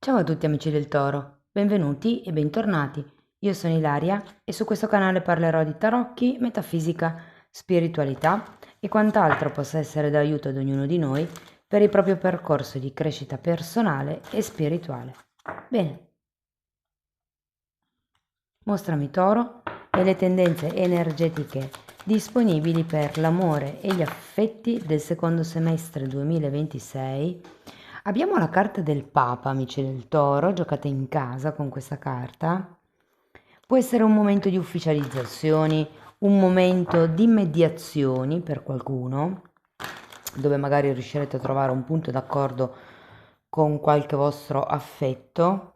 Ciao a tutti amici del Toro, benvenuti e bentornati. Io sono Ilaria e su questo canale parlerò di tarocchi, metafisica, spiritualità e quant'altro possa essere d'aiuto ad ognuno di noi per il proprio percorso di crescita personale e spirituale. Bene, mostrami Toro e le tendenze energetiche disponibili per l'amore e gli affetti del secondo semestre 2026. Abbiamo la carta del Papa, amici del Toro, giocate in casa con questa carta. Può essere un momento di ufficializzazioni, un momento di mediazioni per qualcuno, dove magari riuscirete a trovare un punto d'accordo con qualche vostro affetto.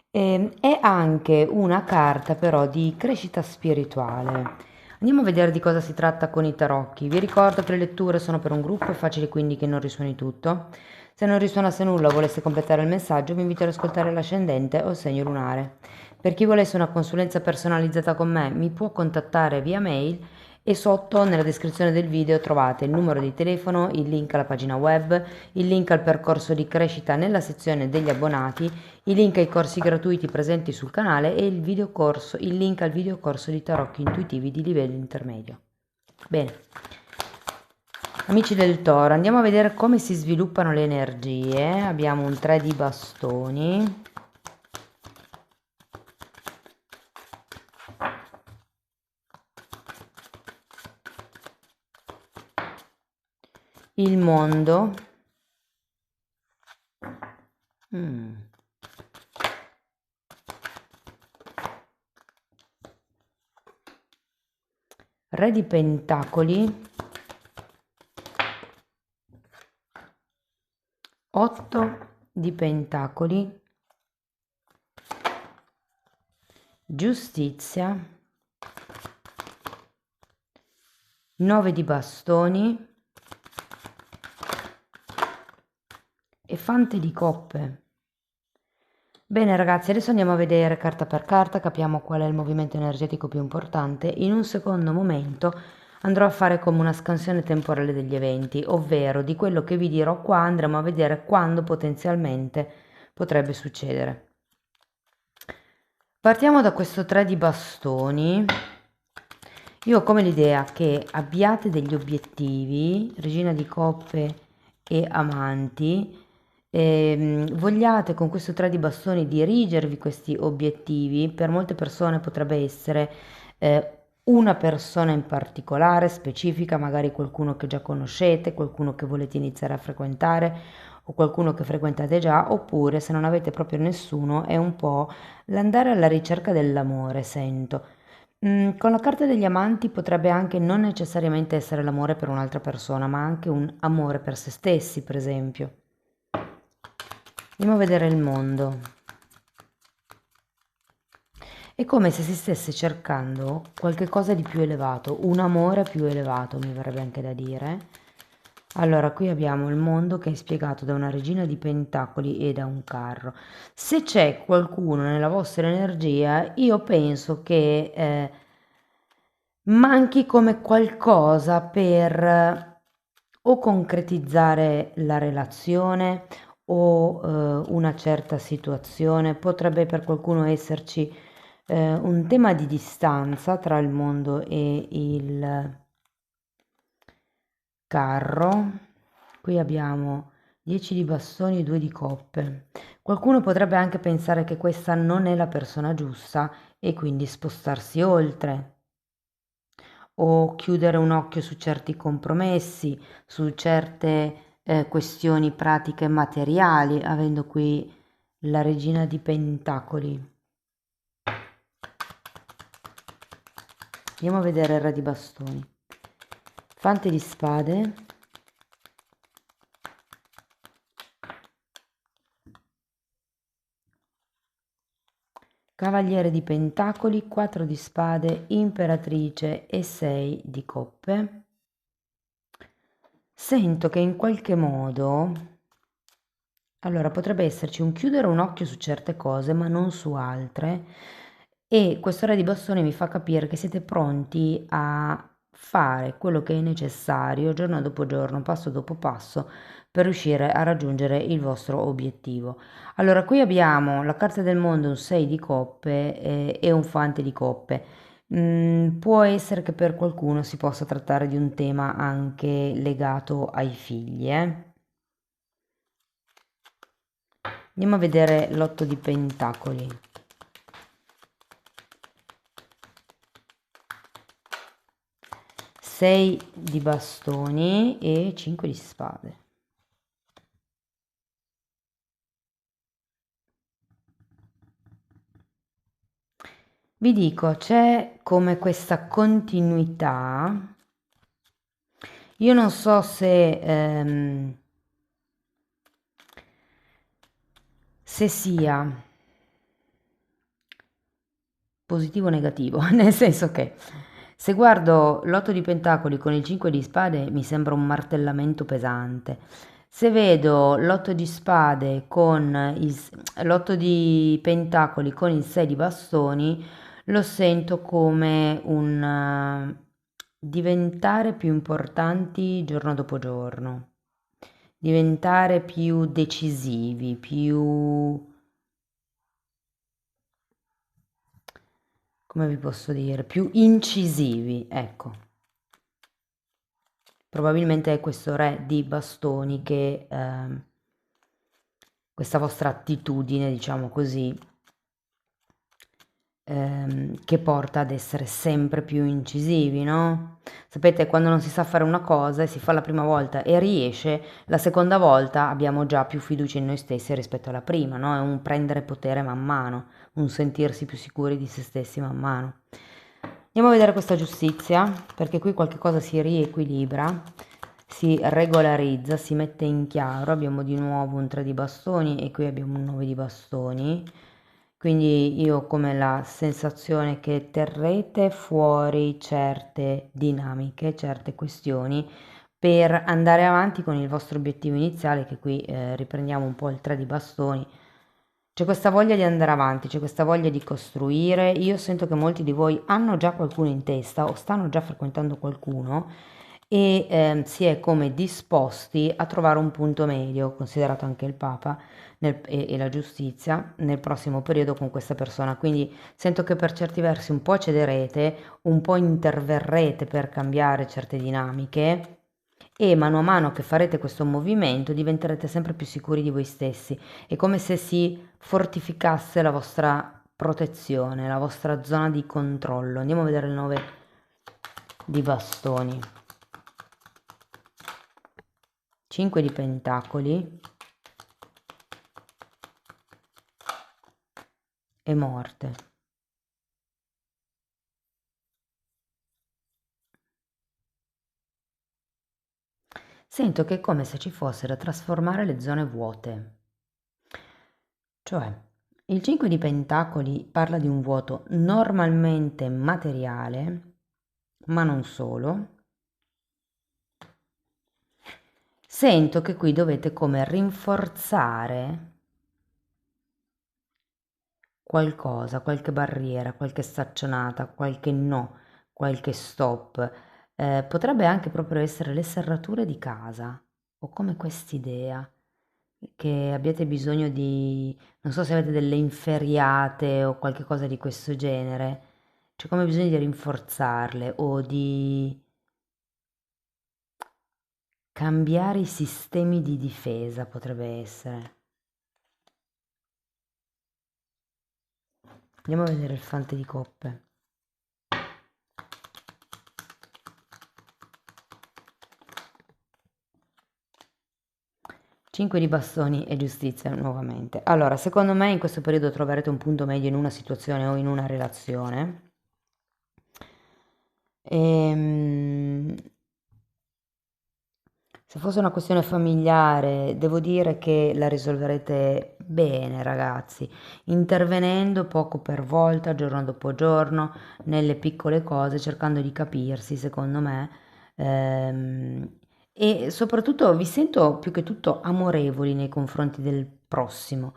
È anche una carta però di crescita spirituale. Andiamo a vedere di cosa si tratta con i tarocchi. Vi ricordo che le letture sono per un gruppo, è facile quindi che non risuoni tutto. Se non risuonasse nulla o volesse completare il messaggio, vi invito ad ascoltare l'ascendente o il segno lunare. Per chi volesse una consulenza personalizzata con me, mi può contattare via mail e sotto nella descrizione del video trovate il numero di telefono, il link alla pagina web, il link al percorso di crescita nella sezione degli abbonati, i link ai corsi gratuiti presenti sul canale e il link al videocorso di tarocchi intuitivi di livello intermedio. Bene, amici del Toro, andiamo a vedere come si sviluppano le energie. Abbiamo un 3 di bastoni. Il mondo. Re di Pentacoli. 8 di Pentacoli. Giustizia. 9 di bastoni. E Fante di coppe. Bene ragazzi, adesso andiamo a vedere carta per carta, capiamo qual è il movimento energetico più importante. In un secondo momento andrò a fare come una scansione temporale degli eventi, ovvero di quello che vi dirò qua andremo a vedere quando potenzialmente potrebbe succedere. Partiamo da questo 3 di bastoni. Io ho come l'idea che abbiate degli obiettivi, regina di coppe e amanti, vogliate con questo 3 di bastoni dirigervi questi obiettivi. Per molte persone potrebbe essere una persona in particolare, specifica, magari qualcuno che già conoscete, qualcuno che volete iniziare a frequentare o qualcuno che frequentate già, oppure se non avete proprio nessuno è un po' l'andare alla ricerca dell'amore, sento. Con la carta degli amanti potrebbe anche non necessariamente essere l'amore per un'altra persona, ma anche un amore per se stessi, per esempio. Andiamo a vedere il mondo. È come se si stesse cercando qualche cosa di più elevato, un amore più elevato, mi verrebbe anche da dire. Allora, qui abbiamo il mondo che è spiegato da una regina di pentacoli e da un carro. Se c'è qualcuno nella vostra energia, io penso che manchi come qualcosa per o concretizzare la relazione o una certa situazione. Potrebbe per qualcuno esserci un tema di distanza tra il mondo e il carro. Qui abbiamo 10 di bastoni e 2 di coppe. Qualcuno potrebbe anche pensare che questa non è la persona giusta e quindi spostarsi oltre o chiudere un occhio su certi compromessi, su certe questioni pratiche e materiali, avendo qui la regina di pentacoli. Andiamo a vedere il re di bastoni. Fante di spade. Cavaliere di pentacoli, 4 di spade, imperatrice e 6 di coppe. Sento che in qualche modo, allora potrebbe esserci un chiudere un occhio su certe cose ma non su altre, e questo re di bastoni mi fa capire che siete pronti a fare quello che è necessario giorno dopo giorno, passo dopo passo, per riuscire a raggiungere il vostro obiettivo. Allora, qui abbiamo la carta del mondo, un 6 di coppe e un fante di coppe. Può essere che per qualcuno si possa trattare di un tema anche legato ai figli, eh? Andiamo a vedere l'otto di pentacoli. 6 di bastoni e 5 di spade. Vi dico, c'è come questa continuità. Io non so se sia positivo o negativo, nel senso che se guardo l'otto di pentacoli con il 5 di spade mi sembra un martellamento pesante. Se vedo l'otto di spade con l'otto di pentacoli con il 6 di bastoni, lo sento come un diventare più importanti giorno dopo giorno, diventare più decisivi, più, come vi posso dire, più incisivi, ecco. Probabilmente è questo re di bastoni che, questa vostra attitudine, diciamo così, che porta ad essere sempre più incisivi, no? Sapete, quando non si sa fare una cosa e si fa la prima volta e riesce, la seconda volta abbiamo già più fiducia in noi stessi rispetto alla prima, no? È un prendere potere man mano, un sentirsi più sicuri di se stessi man mano. Andiamo a vedere questa giustizia, perché qui qualche cosa si riequilibra, si regolarizza, si mette in chiaro. Abbiamo di nuovo un 3 di bastoni e qui abbiamo un 9 di bastoni. Quindi io ho come la sensazione che terrete fuori certe dinamiche, certe questioni per andare avanti con il vostro obiettivo iniziale, che qui riprendiamo un po' il 3 di bastoni. C'è questa voglia di andare avanti, c'è questa voglia di costruire. Io sento che molti di voi hanno già qualcuno in testa o stanno già frequentando qualcuno e si è come disposti a trovare un punto medio, considerato anche il Papa e la giustizia, nel prossimo periodo con questa persona. Quindi sento che per certi versi un po' cederete, un po' interverrete per cambiare certe dinamiche e mano a mano che farete questo movimento diventerete sempre più sicuri di voi stessi. È come se si fortificasse la vostra protezione, la vostra zona di controllo. Andiamo a vedere il 9 di bastoni. 5 di pentacoli e morte. Sento che è come se ci fosse da trasformare le zone vuote. Cioè, il 5 di pentacoli parla di un vuoto normalmente materiale, ma non solo. Sento che qui dovete come rinforzare qualcosa, qualche barriera, qualche staccionata, qualche no, qualche stop. Potrebbe anche proprio essere le serrature di casa o come quest'idea che abbiate bisogno di, non so se avete delle inferriate o qualche cosa di questo genere, c'è come bisogno di rinforzarle o di cambiare i sistemi di difesa, potrebbe essere. Andiamo a vedere il fante di coppe. Cinque di bastoni e giustizia nuovamente. Allora, secondo me in questo periodo troverete un punto medio in una situazione o in una relazione. Se fosse una questione familiare, devo dire che la risolverete bene, ragazzi, intervenendo poco per volta, giorno dopo giorno, nelle piccole cose, cercando di capirsi, secondo me, ehm, e soprattutto vi sento più che tutto amorevoli nei confronti del prossimo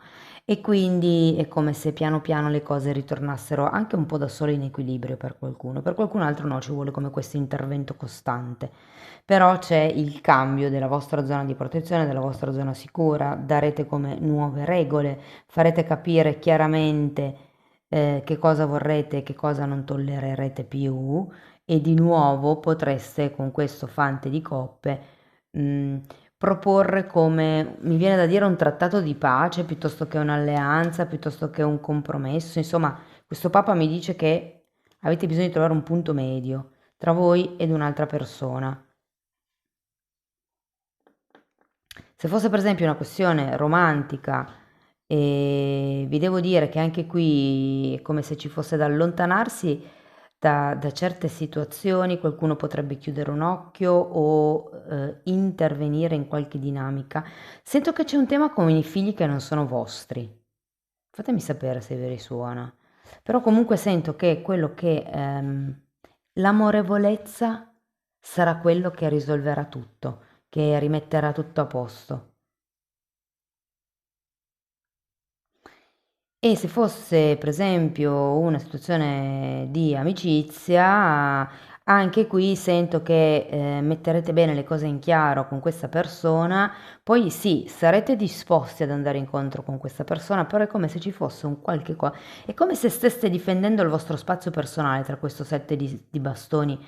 e quindi è come se piano piano le cose ritornassero anche un po' da sole in equilibrio per qualcun altro no, ci vuole come questo intervento costante. Però c'è il cambio della vostra zona di protezione, della vostra zona sicura, darete come nuove regole, farete capire chiaramente che cosa vorrete e che cosa non tollererete più e di nuovo potreste con questo fante di coppe mh, proporre come, mi viene da dire, un trattato di pace piuttosto che un'alleanza, piuttosto che un compromesso. Insomma, questo Papa mi dice che avete bisogno di trovare un punto medio tra voi ed un'altra persona. Se fosse per esempio una questione romantica, vi devo dire che anche qui è come se ci fosse da allontanarsi da certe situazioni, qualcuno potrebbe chiudere un occhio o intervenire in qualche dinamica. Sento che c'è un tema con i figli che non sono vostri. Fatemi sapere se vi risuona. Però comunque sento che quello che l'amorevolezza sarà quello che risolverà tutto, che rimetterà tutto a posto. E se fosse per esempio una situazione di amicizia, anche qui sento che metterete bene le cose in chiaro con questa persona, poi sì, sarete disposti ad andare incontro con questa persona, però è come se ci fosse un qualche cosa, è come se steste difendendo il vostro spazio personale tra questo sette di bastoni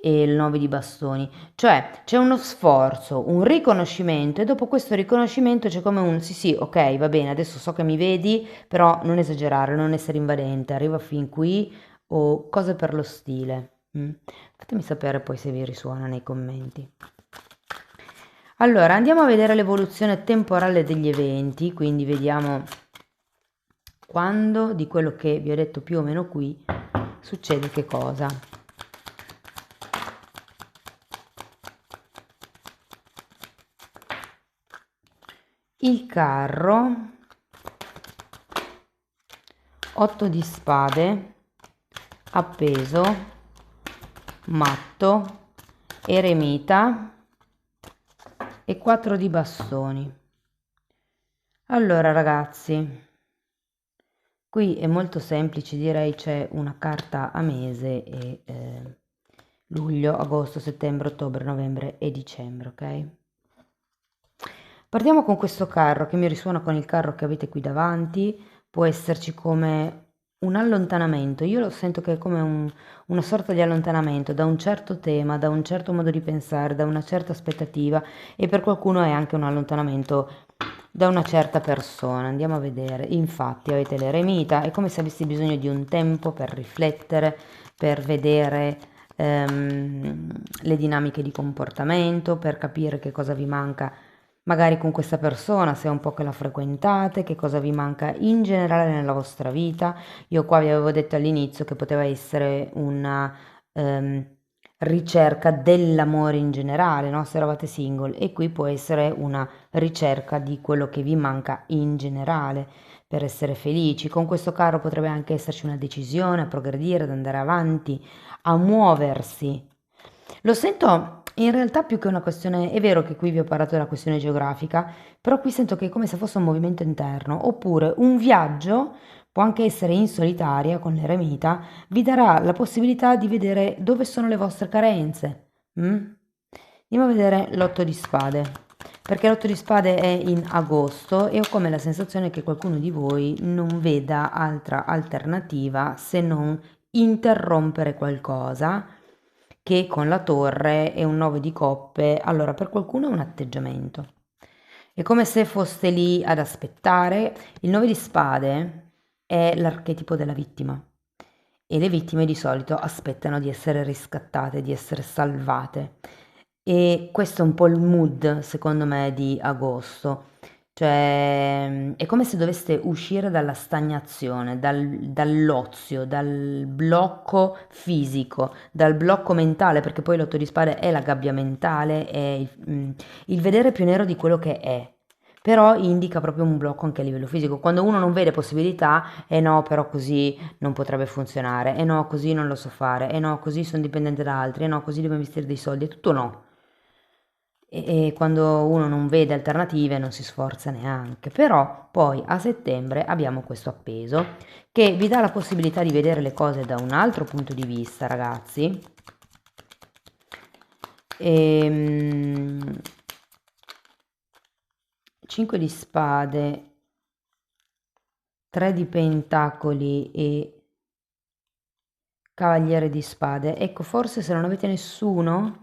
e il 9 di bastoni. Cioè c'è uno sforzo, un riconoscimento e dopo questo riconoscimento c'è come un sì sì, ok, va bene, adesso so che mi vedi, però non esagerare, non essere invadente, arriva fin qui o cose per lo stile. Fatemi sapere poi se vi risuona nei commenti. Allora, andiamo a vedere l'evoluzione temporale degli eventi, quindi vediamo quando di quello che vi ho detto più o meno qui succede che cosa. Il carro, 8 di spade, appeso, matto, eremita e 4 di bastoni. Allora ragazzi, qui è molto semplice, direi c'è una carta a mese e luglio, agosto, settembre, ottobre, novembre e dicembre, ok? Partiamo con questo carro che mi risuona con il carro che avete qui davanti, può esserci come un allontanamento, io lo sento che è come una sorta di allontanamento da un certo tema, da un certo modo di pensare, da una certa aspettativa e per qualcuno è anche un allontanamento da una certa persona. Andiamo a vedere, infatti avete l'eremita, è come se avessi bisogno di un tempo per riflettere, per vedere le dinamiche di comportamento, per capire che cosa vi manca magari con questa persona, se è un po' che la frequentate, che cosa vi manca in generale nella vostra vita. Io qua vi avevo detto all'inizio che poteva essere una ricerca dell'amore in generale, no? Se eravate single, e qui può essere una ricerca di quello che vi manca in generale per essere felici. Con questo carro potrebbe anche esserci una decisione a progredire, ad andare avanti, a muoversi. Lo sento in realtà più che una questione, è vero che qui vi ho parlato della questione geografica, però qui sento che è come se fosse un movimento interno, oppure un viaggio, può anche essere in solitaria con l'eremita, vi darà la possibilità di vedere dove sono le vostre carenze. Andiamo a vedere l'otto di spade, perché l'otto di spade è in agosto e ho come la sensazione che qualcuno di voi non veda altra alternativa se non interrompere qualcosa che con la torre e un 9 di coppe, allora per qualcuno è un atteggiamento. È come se foste lì ad aspettare. Il 9 di spade è l'archetipo della vittima e le vittime di solito aspettano di essere riscattate, di essere salvate. E questo è un po' il mood, secondo me, di agosto. Cioè, è come se doveste uscire dalla stagnazione, dall'ozio, dal blocco fisico, dal blocco mentale, perché poi l'otto di spade è la gabbia mentale, è il vedere più nero di quello che è. Però indica proprio un blocco anche a livello fisico. Quando uno non vede possibilità, e no, però così non potrebbe funzionare, e no, così non lo so fare, e no, così sono dipendente da altri, e no, così devo investire dei soldi, è tutto no. e quando uno non vede alternative non si sforza neanche. Però poi a settembre abbiamo questo appeso che vi dà la possibilità di vedere le cose da un altro punto di vista, ragazzi. 5 di spade, 3 di pentacoli e cavaliere di spade. Ecco, forse se non avete nessuno,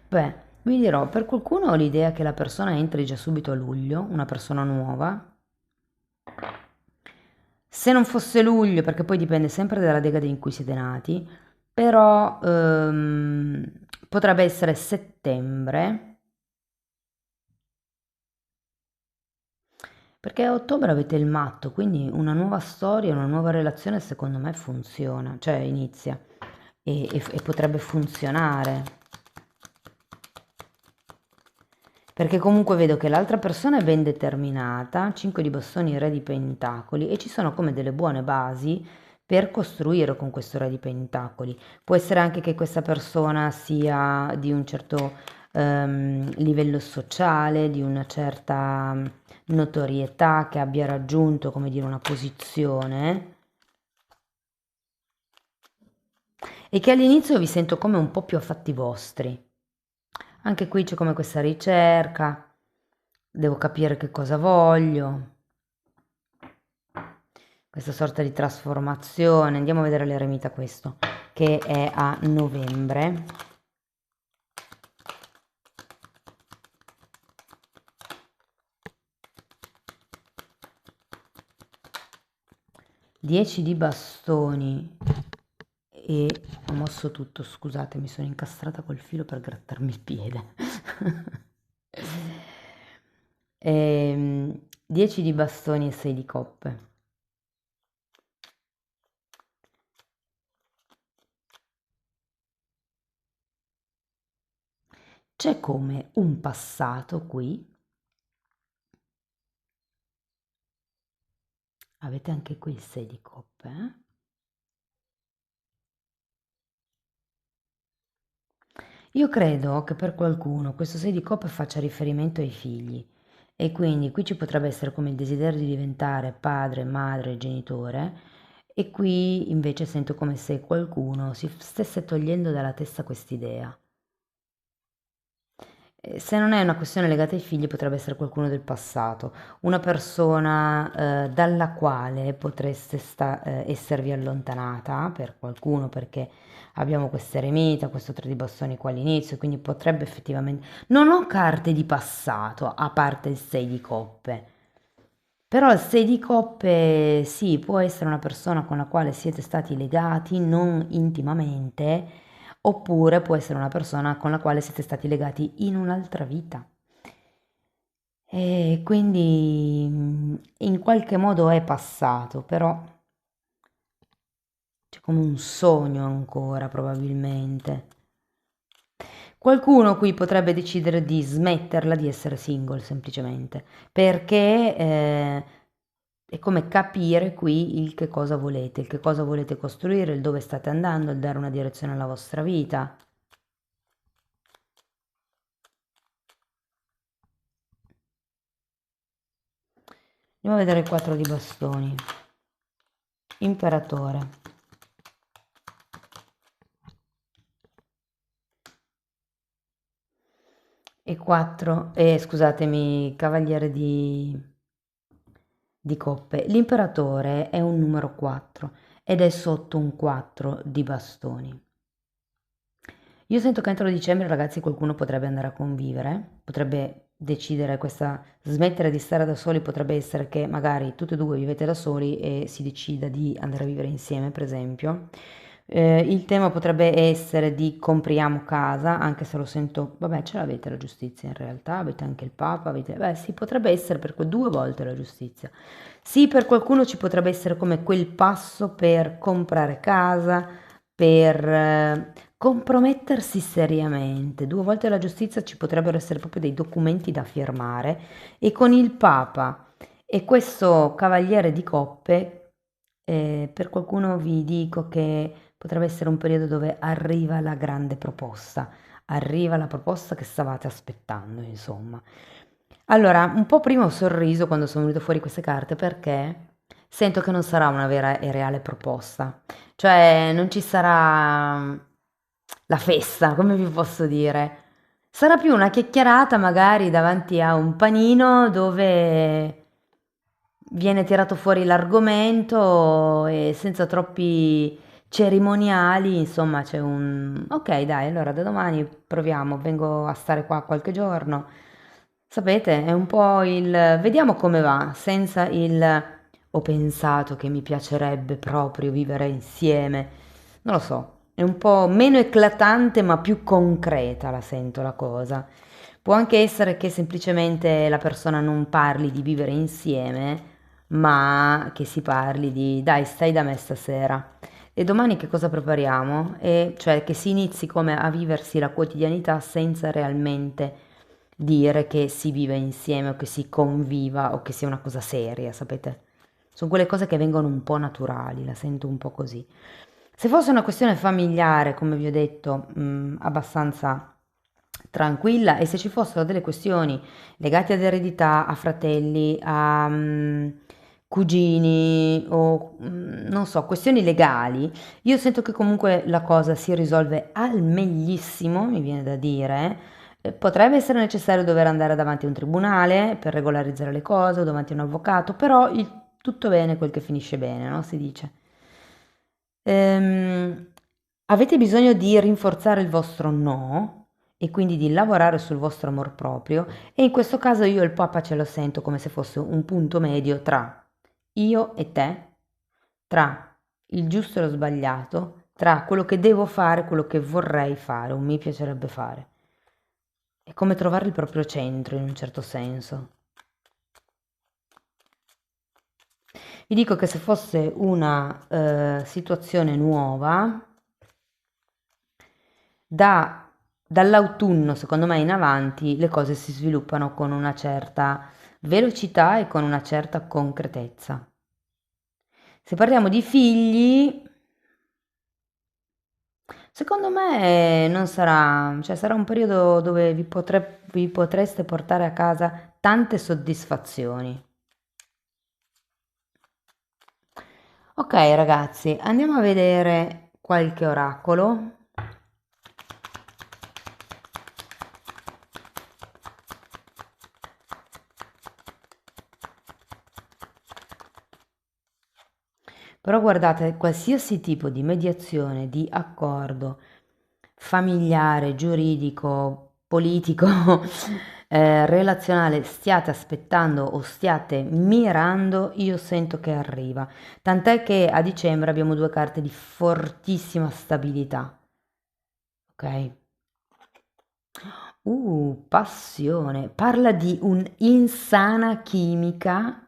beh, vi dirò, per qualcuno ho l'idea che la persona entri già subito a luglio, una persona nuova. Se non fosse luglio, perché poi dipende sempre dalla decade in cui siete nati, però potrebbe essere settembre, perché a ottobre avete il matto, quindi una nuova storia, una nuova relazione secondo me funziona, cioè inizia e potrebbe funzionare. Perché comunque vedo che l'altra persona è ben determinata, 5 di bastoni, re di pentacoli, e ci sono come delle buone basi per costruire con questo re di pentacoli. Può essere anche che questa persona sia di un certo livello sociale, di una certa notorietà, che abbia raggiunto, come dire, una posizione e che all'inizio vi sento come un po' più a fatti vostri. Anche qui c'è come questa ricerca, devo capire che cosa voglio, questa sorta di trasformazione. Andiamo a vedere l'eremita questo, che è a novembre. Dieci di bastoni e ho mosso tutto, scusate, mi sono incastrata col filo per grattarmi il piede. 10 di bastoni e 6 di coppe. C'è come un passato qui. Avete anche qui il 6 di coppe, eh? Io credo che per qualcuno questo 6 di coppe faccia riferimento ai figli e quindi qui ci potrebbe essere come il desiderio di diventare padre, madre, genitore e qui invece sento come se qualcuno si stesse togliendo dalla testa quest'idea. Se non è una questione legata ai figli, potrebbe essere qualcuno del passato, una persona dalla quale potreste esservi allontanata per qualcuno, perché abbiamo questa eremita, questo tre di bastoni qua all'inizio, quindi potrebbe effettivamente... Non ho carte di passato, a parte il 6 di coppe. Però il 6 di coppe sì, può essere una persona con la quale siete stati legati non intimamente, oppure può essere una persona con la quale siete stati legati in un'altra vita. E quindi in qualche modo è passato, però c'è come un sogno ancora probabilmente. Qualcuno qui potrebbe decidere di smetterla di essere single semplicemente, perché è come capire qui il che cosa volete, il che cosa volete costruire, il dove state andando, il dare una direzione alla vostra vita. Andiamo a vedere il 4 di bastoni. Imperatore. E 4, scusatemi, cavaliere di coppe. L'imperatore è un numero 4 ed è sotto un 4 di bastoni. Io sento che entro dicembre, ragazzi, qualcuno potrebbe andare a convivere, potrebbe decidere questa, smettere di stare da soli, potrebbe essere che magari tutti e due vivete da soli e si decida di andare a vivere insieme, per esempio. Il tema potrebbe essere di compriamo casa, anche se lo sento, vabbè, ce l'avete la giustizia in realtà, avete anche il Papa, avete, beh sì, potrebbe essere per due volte la giustizia. Sì, per qualcuno ci potrebbe essere come quel passo per comprare casa, per compromettersi seriamente. Due volte la giustizia ci potrebbero essere proprio dei documenti da firmare e con il Papa e questo cavaliere di coppe Per qualcuno vi dico che potrebbe essere un periodo dove arriva la grande proposta, arriva la proposta che stavate aspettando, insomma. Allora, un po' prima ho sorriso quando sono venute fuori queste carte perché sento che non sarà una vera e reale proposta, cioè non ci sarà la festa, come vi posso dire. Sarà più una chiacchierata magari davanti a un panino dove viene tirato fuori l'argomento e senza troppi cerimoniali, insomma, c'è un ok, dai, allora da domani proviamo, vengo a stare qua qualche giorno. Sapete, è un po' il vediamo come va, senza il ho pensato che mi piacerebbe proprio vivere insieme. Non lo so, è un po' meno eclatante ma più concreta la sento la cosa. Può anche essere che semplicemente la persona non parli di vivere insieme, ma che si parli di dai, stai da me stasera. E domani che cosa prepariamo? E cioè che si inizi come a viversi la quotidianità senza realmente dire che si vive insieme o che si conviva o che sia una cosa seria, sapete? Sono quelle cose che vengono un po' naturali, la sento un po' così. Se fosse una questione familiare, come vi ho detto, abbastanza tranquilla, e se ci fossero delle questioni legate ad eredità, a fratelli, a cugini o non so, questioni legali, io sento che comunque la cosa si risolve al meglissimo, mi viene da dire. Potrebbe essere necessario dover andare davanti a un tribunale per regolarizzare le cose o davanti a un avvocato, però tutto bene quel che finisce bene, no? Si dice. Ehm, avete bisogno di rinforzare il vostro no e quindi di lavorare sul vostro amor proprio e in questo caso io il Papa ce lo sento come se fosse un punto medio tra io e te, tra il giusto e lo sbagliato, tra quello che devo fare e quello che vorrei fare o mi piacerebbe fare. È come trovare il proprio centro in un certo senso. Vi dico che se fosse una situazione nuova, dall'autunno, secondo me, in avanti, le cose si sviluppano con una certa velocità e con una certa concretezza. Se parliamo di figli, secondo me non sarà, cioè sarà un periodo dove vi potreste portare a casa tante soddisfazioni. Ok, ragazzi, andiamo a vedere qualche oracolo. Però guardate, qualsiasi tipo di mediazione, di accordo familiare, giuridico, politico, relazionale stiate aspettando o stiate mirando, io sento che arriva. Tant'è che a dicembre abbiamo due carte di fortissima stabilità. Ok? Passione. Parla di un'insana chimica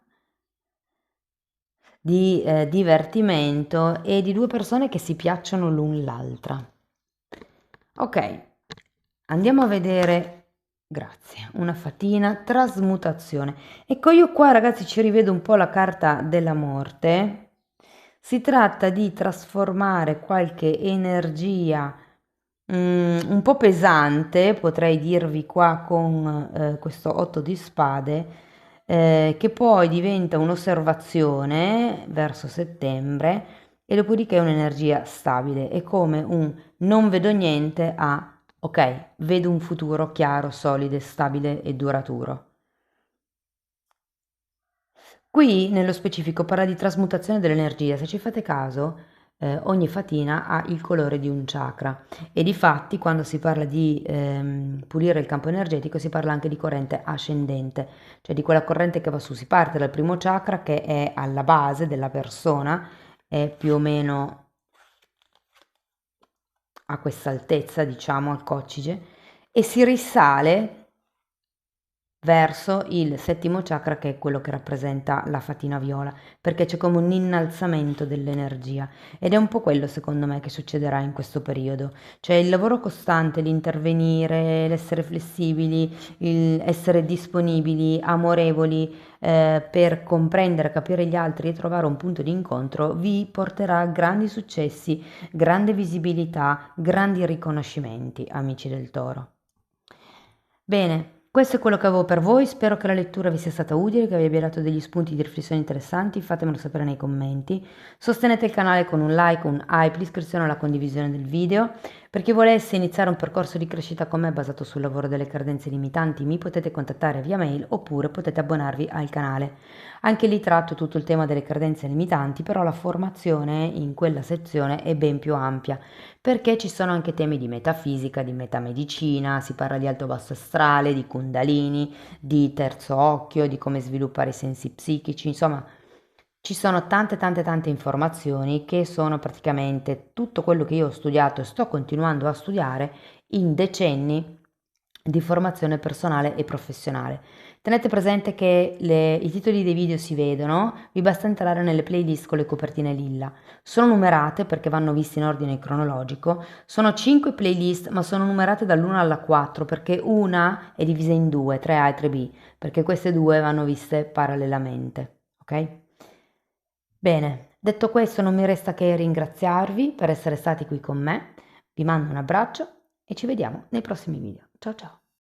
di divertimento e di due persone che si piacciono l'un l'altra. Ok, andiamo a vedere, grazie, una fatina, trasmutazione. Ecco, io qua ragazzi ci rivedo un po' la carta della morte. Si tratta di trasformare qualche energia un po' pesante, potrei dirvi qua con questo 8 di spade, che poi diventa un'osservazione verso settembre e dopodiché è un'energia stabile. È come un non vedo niente a ok, vedo un futuro chiaro, solido, stabile e duraturo. Qui nello specifico parla di trasmutazione dell'energia, se ci fate caso, ogni fatina ha il colore di un chakra e difatti quando si parla di pulire il campo energetico si parla anche di corrente ascendente, cioè di quella corrente che va su, si parte dal primo chakra che è alla base della persona, è più o meno a questa altezza, diciamo, al coccige, e si risale verso il settimo chakra, che è quello che rappresenta la fatina viola, perché c'è come un innalzamento dell'energia, ed è un po' quello secondo me che succederà in questo periodo, cioè il lavoro costante, l'intervenire, l'essere flessibili, il essere disponibili, amorevoli, per comprendere, capire gli altri e trovare un punto di incontro vi porterà a grandi successi, grande visibilità, grandi riconoscimenti, amici del Toro. Bene, questo è quello che avevo per voi, spero che la lettura vi sia stata utile, che vi abbia dato degli spunti di riflessione interessanti, fatemelo sapere nei commenti. Sostenete il canale con un like, un hype, l'iscrizione e la condivisione del video. Per chi volesse iniziare un percorso di crescita con me basato sul lavoro delle credenze limitanti, mi potete contattare via mail oppure potete abbonarvi al canale. Anche lì tratto tutto il tema delle credenze limitanti, però la formazione in quella sezione è ben più ampia, perché ci sono anche temi di metafisica, di metamedicina, si parla di alto basso astrale, di kundalini, di terzo occhio, di come sviluppare i sensi psichici, insomma ci sono tante informazioni che sono praticamente tutto quello che io ho studiato e sto continuando a studiare in decenni di formazione personale e professionale. Tenete presente che i titoli dei video si vedono, vi basta entrare nelle playlist con le copertine lilla. Sono numerate perché vanno viste in ordine cronologico, sono 5 playlist ma sono numerate dall'1 alla 4 perché una è divisa in due, 3A e 3B, perché queste due vanno viste parallelamente, ok? Bene, detto questo non mi resta che ringraziarvi per essere stati qui con me, vi mando un abbraccio e ci vediamo nei prossimi video. Ciao ciao!